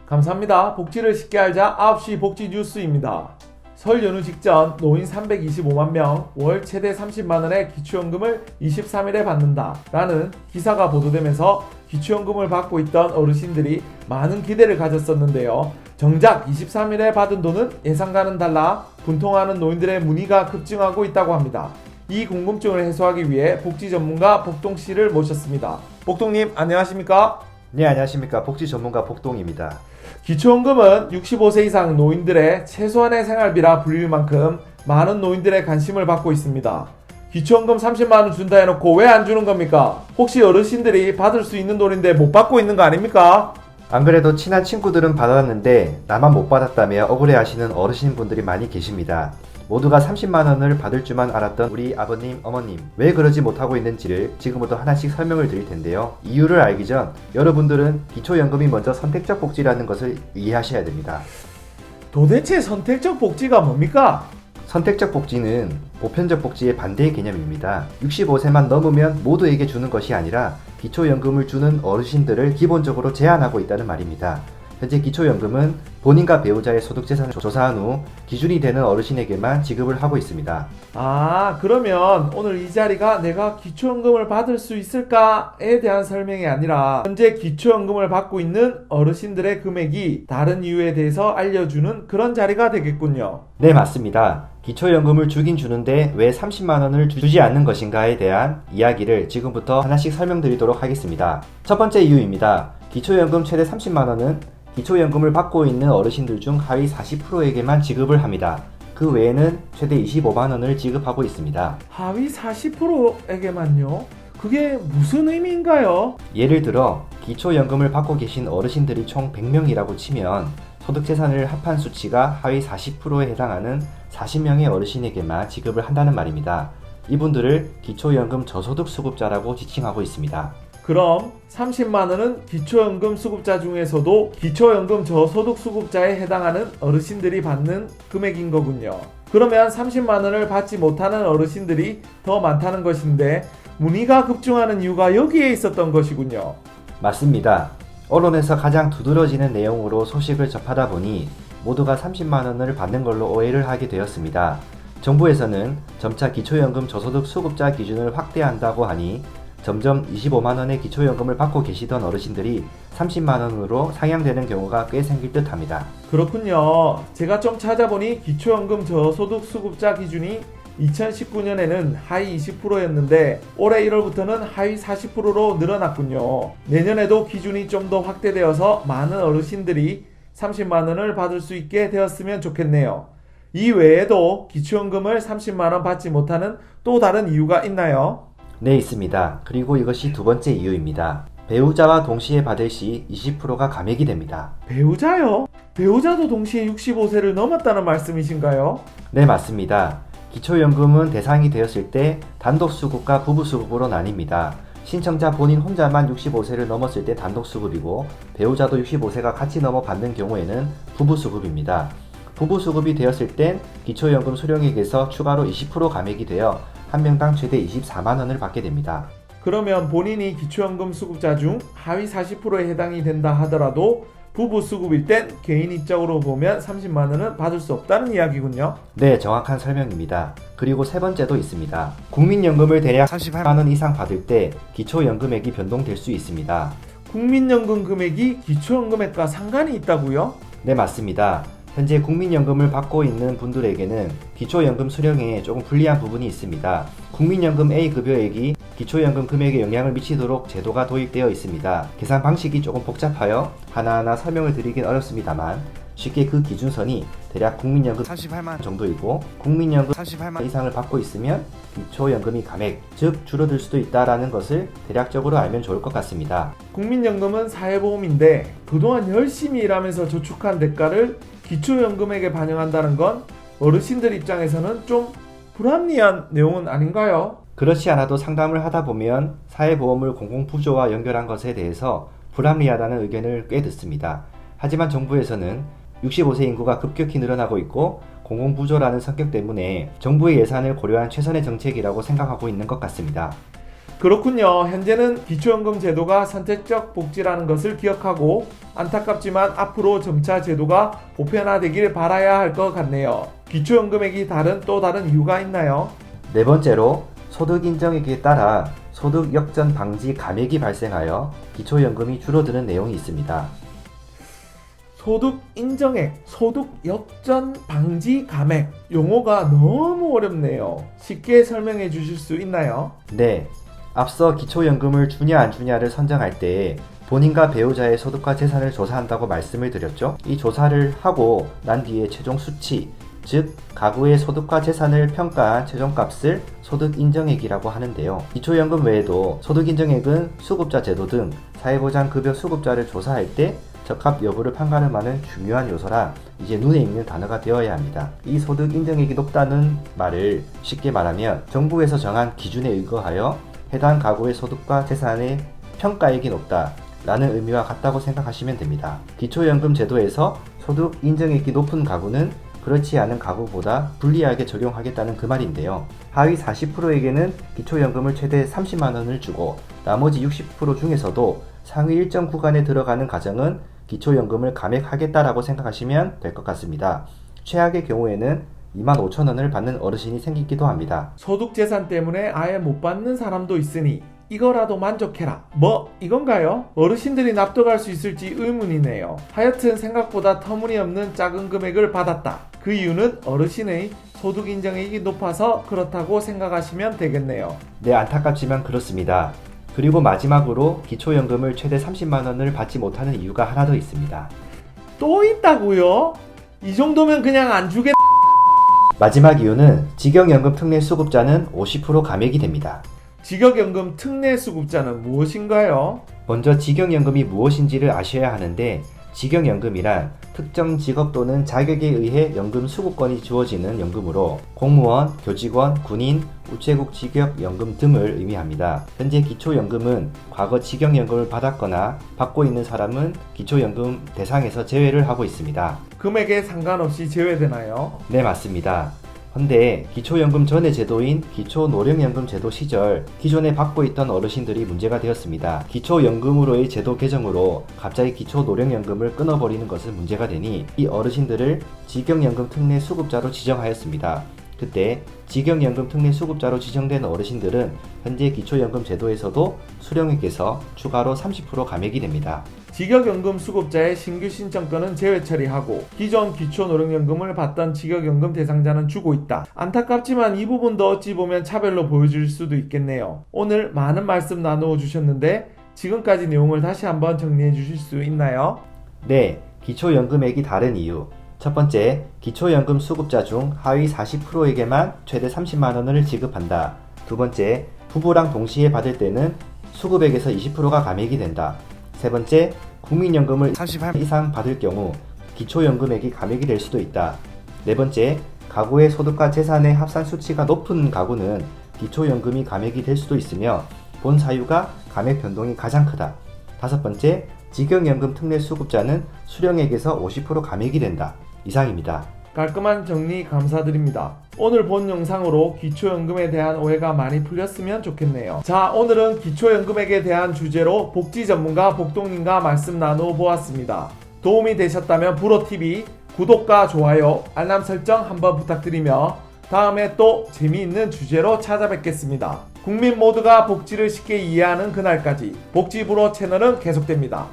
감사합니다. 복지를 쉽게 알자 9시 복지 뉴스입니다. 설 연휴 직전 노인 325만 명, 월 최대 30만원의 기초연금을 23일에 받는다 라는 기사가 보도되면서 기초연금을 받고 있던 어르신들이 많은 기대를 가졌었는데요. 정작 23일에 받은 돈은 예상과는 달라 분통하는 노인들의 문의가 급증하고 있다고 합니다. 이 궁금증을 해소하기 위해 복지 전문가 복동씨를 모셨습니다. 복동님 안녕하십니까? 네, 안녕하십니까. 복지 전문가 복동입니다. 기초연금은 65세 이상 노인들의 최소한의 생활비라 불릴 만큼 많은 노인들의 관심을 받고 있습니다. 기초연금 30만원 준다 해놓고 왜 안 주는 겁니까? 혹시 어르신들이 받을 수 있는 돈인데 못 받고 있는 거 아닙니까? 안 그래도 친한 친구들은 받았는데 나만 못 받았다며 억울해하시는 어르신분들이 많이 계십니다. 모두가 30만원을 받을 줄만 알았던 우리 아버님, 어머님, 왜 그러지 못하고 있는지를 지금부터 하나씩 설명을 드릴 텐데요. 이유를 알기 전 여러분들은 기초연금이 먼저 선택적 복지라는 것을 이해하셔야 됩니다. 도대체 선택적 복지가 뭡니까? 선택적 복지는 보편적 복지의 반대의 개념입니다. 65세만 넘으면 모두에게 주는 것이 아니라 기초연금을 주는 어르신들을 기본적으로 제한하고 있다는 말입니다. 현재 기초연금은 본인과 배우자의 소득재산을 조사한 후 기준이 되는 어르신에게만 지급을 하고 있습니다. 그러면 오늘 이 자리가 내가 기초연금을 받을 수 있을까에 대한 설명이 아니라 현재 기초연금을 받고 있는 어르신들의 금액이 다른 이유에 대해서 알려주는 그런 자리가 되겠군요. 네, 맞습니다. 기초연금을 주긴 주는데 왜 30만원을 주지 않는 것인가에 대한 이야기를 지금부터 하나씩 설명드리도록 하겠습니다. 첫 번째 이유입니다. 기초연금 최대 30만원은 기초연금을 받고 있는 어르신들 중 하위 40%에게만 지급을 합니다. 그 외에는 최대 25만원을 지급하고 있습니다. 하위 40%에게만요? 그게 무슨 의미인가요? 예를 들어 기초연금을 받고 계신 어르신들이 총 100명이라고 치면 소득재산을 합한 수치가 하위 40%에 해당하는 40명의 어르신에게만 지급을 한다는 말입니다. 이분들을 기초연금 저소득 수급자라고 지칭하고 있습니다. 그럼 30만원은 기초연금 수급자 중에서도 기초연금 저소득 수급자에 해당하는 어르신들이 받는 금액인 거군요. 그러면 30만원을 받지 못하는 어르신들이 더 많다는 것인데 문의가 급증하는 이유가 여기에 있었던 것이군요. 맞습니다. 언론에서 가장 두드러지는 내용으로 소식을 접하다 보니 모두가 30만원을 받는 걸로 오해를 하게 되었습니다. 정부에서는 점차 기초연금 저소득 수급자 기준을 확대한다고 하니 점점 25만원의 기초연금을 받고 계시던 어르신들이 30만원으로 상향되는 경우가 꽤 생길 듯 합니다. 그렇군요. 제가 좀 찾아보니 기초연금 저소득 수급자 기준이 2019년에는 하위 20%였는데 올해 1월부터는 하위 40%로 늘어났군요. 내년에도 기준이 좀 더 확대되어서 많은 어르신들이 30만원을 받을 수 있게 되었으면 좋겠네요. 이 외에도 기초연금을 30만원 받지 못하는 또 다른 이유가 있나요? 네, 있습니다. 그리고 이것이 두 번째 이유입니다. 배우자와 동시에 받을 시 20%가 감액이 됩니다. 배우자요? 배우자도 동시에 65세를 넘었다는 말씀이신가요? 네, 맞습니다. 기초연금은 대상이 되었을 때 단독수급과 부부수급으로 나뉩니다. 신청자 본인 혼자만 65세를 넘었을 때 단독수급이고 배우자도 65세가 같이 넘어 받는 경우에는 부부수급입니다. 부부수급이 되었을 땐 기초연금 수령액에서 추가로 20% 감액이 되어 한 명당 최대 24만원을 받게 됩니다. 그러면 본인이 기초연금 수급자 중 하위 40%에 해당이 된다 하더라도 부부 수급일 땐 개인 입장으로 보면 30만원은 받을 수 없다는 이야기군요. 네, 정확한 설명입니다. 그리고 세 번째도 있습니다. 국민연금을 대략 38만원 이상 받을 때 기초연금액이 변동될 수 있습니다. 국민연금 금액이 기초연금액과 상관이 있다고요? 네, 맞습니다. 현재 국민연금을 받고 있는 분들에게는 기초연금 수령에 조금 불리한 부분이 있습니다. 국민연금 A급여액이 기초연금 금액에 영향을 미치도록 제도가 도입되어 있습니다. 계산 방식이 조금 복잡하여 하나하나 설명을 드리긴 어렵습니다만 쉽게 그 기준선이 대략 국민연금 38만 정도이고 국민연금 38만 이상을 받고 있으면 기초연금이 감액, 즉 줄어들 수도 있다는 것을 대략적으로 알면 좋을 것 같습니다. 국민연금은 사회보험인데 그동안 열심히 일하면서 저축한 대가를 기초연금액에 반영한다는 건 어르신들 입장에서는 좀 불합리한 내용은 아닌가요? 그렇지 않아도 상담을 하다 보면 사회보험을 공공부조와 연결한 것에 대해서 불합리하다는 의견을 꽤 듣습니다. 하지만 정부에서는 65세 인구가 급격히 늘어나고 있고 공공부조라는 성격 때문에 정부의 예산을 고려한 최선의 정책이라고 생각하고 있는 것 같습니다. 그렇군요. 현재는 기초연금 제도가 선택적 복지라는 것을 기억하고 안타깝지만 앞으로 점차 제도가 보편화되길 바라야 할 것 같네요. 기초연금액이 또 다른 이유가 있나요? 네 번째로 소득 인정액에 따라 소득 역전 방지 감액이 발생하여 기초연금이 줄어드는 내용이 있습니다. 소득 인정액, 소득 역전 방지 감액. 용어가 너무 어렵네요. 쉽게 설명해 주실 수 있나요? 네, 앞서 기초연금을 주냐 안 주냐를 선정할 때 본인과 배우자의 소득과 재산을 조사한다고 말씀을 드렸죠. 이 조사를 하고 난 뒤에 최종 수치, 즉 가구의 소득과 재산을 평가한 최종값을 소득인정액이라고 하는데요. 기초연금 외에도 소득인정액은 수급자 제도 등 사회보장급여 수급자를 조사할 때 적합 여부를 판가름하는 중요한 요소라 이제 눈에 익는 단어가 되어야 합니다. 이 소득 인정액이 높다는 말을 쉽게 말하면 정부에서 정한 기준에 의거하여 해당 가구의 소득과 재산의 평가액이 높다 라는 의미와 같다고 생각하시면 됩니다. 기초연금 제도에서 소득 인정액이 높은 가구는 그렇지 않은 가구보다 불리하게 적용하겠다는 그 말인데요. 하위 40%에게는 기초연금을 최대 30만원을 주고 나머지 60% 중에서도 상위 일정 구간에 들어가는 가정은 기초연금을 감액하겠다라고 생각하시면 될 것 같습니다. 최악의 경우에는 25,000원을 받는 어르신이 생기기도 합니다. 소득 재산 때문에 아예 못 받는 사람도 있으니 이거라도 만족해라. 이건가요? 어르신들이 납득할 수 있을지 의문이네요. 하여튼 생각보다 터무니없는 작은 금액을 받았다. 그 이유는 어르신의 소득 인정액이 높아서 그렇다고 생각하시면 되겠네요. 네, 안타깝지만 그렇습니다. 그리고 마지막으로 기초연금을 최대 30만원을 받지 못하는 이유가 하나 더 있습니다. 또 있다고요? 이 정도면 그냥 안 주겠... 마지막 이유는 직역연금 특례 수급자는 50% 감액이 됩니다. 직역연금 특례 수급자는 무엇인가요? 먼저 직역연금이 무엇인지를 아셔야 하는데 직역연금이란 특정 직업 또는 자격에 의해 연금 수급권이 주어지는 연금으로 공무원, 교직원, 군인, 우체국 직역연금 등을 의미합니다. 현재 기초연금은 과거 직역연금을 받았거나 받고 있는 사람은 기초연금 대상에서 제외를 하고 있습니다. 금액에 상관없이 제외되나요? 네, 맞습니다. 헌데 기초연금 전의 제도인 기초노령연금 제도 시절 기존에 받고 있던 어르신들이 문제가 되었습니다. 기초연금으로의 제도 개정으로 갑자기 기초노령연금을 끊어버리는 것은 문제가 되니 이 어르신들을 직역연금 특례 수급자로 지정하였습니다. 그때 직역연금 특례 수급자로 지정된 어르신들은 현재 기초연금 제도에서도 수령액에서 추가로 30% 감액이 됩니다. 직역연금 수급자의 신규 신청권은 제외 처리하고 기존 기초노령연금을 받던 직역연금 대상자는 주고 있다. 안타깝지만 이 부분도 어찌 보면 차별로 보여질 수도 있겠네요. 오늘 많은 말씀 나누어 주셨는데 지금까지 내용을 다시 한번 정리해 주실 수 있나요? 네, 기초연금액이 다른 이유. 첫 번째, 기초연금 수급자 중 하위 40%에게만 최대 30만원을 지급한다. 두 번째, 부부랑 동시에 받을 때는 수급액에서 20%가 감액이 된다. 세 번째, 국민연금을 30살 이상 받을 경우 기초연금액이 감액이 될 수도 있다. 네 번째, 가구의 소득과 재산의 합산 수치가 높은 가구는 기초연금이 감액이 될 수도 있으며 본 사유가 감액 변동이 가장 크다. 다섯 번째, 직역연금 특례 수급자는 수령액에서 50% 감액이 된다. 이상입니다. 깔끔한 정리 감사드립니다. 오늘 본 영상으로 기초연금에 대한 오해가 많이 풀렸으면 좋겠네요. 자, 오늘은 기초연금액에 대한 주제로 복지 전문가 복동님과 말씀 나누어 보았습니다. 도움이 되셨다면 불어TV 구독과 좋아요, 알람 설정 한번 부탁드리며 다음에 또 재미있는 주제로 찾아뵙겠습니다. 국민 모두가 복지를 쉽게 이해하는 그날까지 복지불어 채널은 계속됩니다.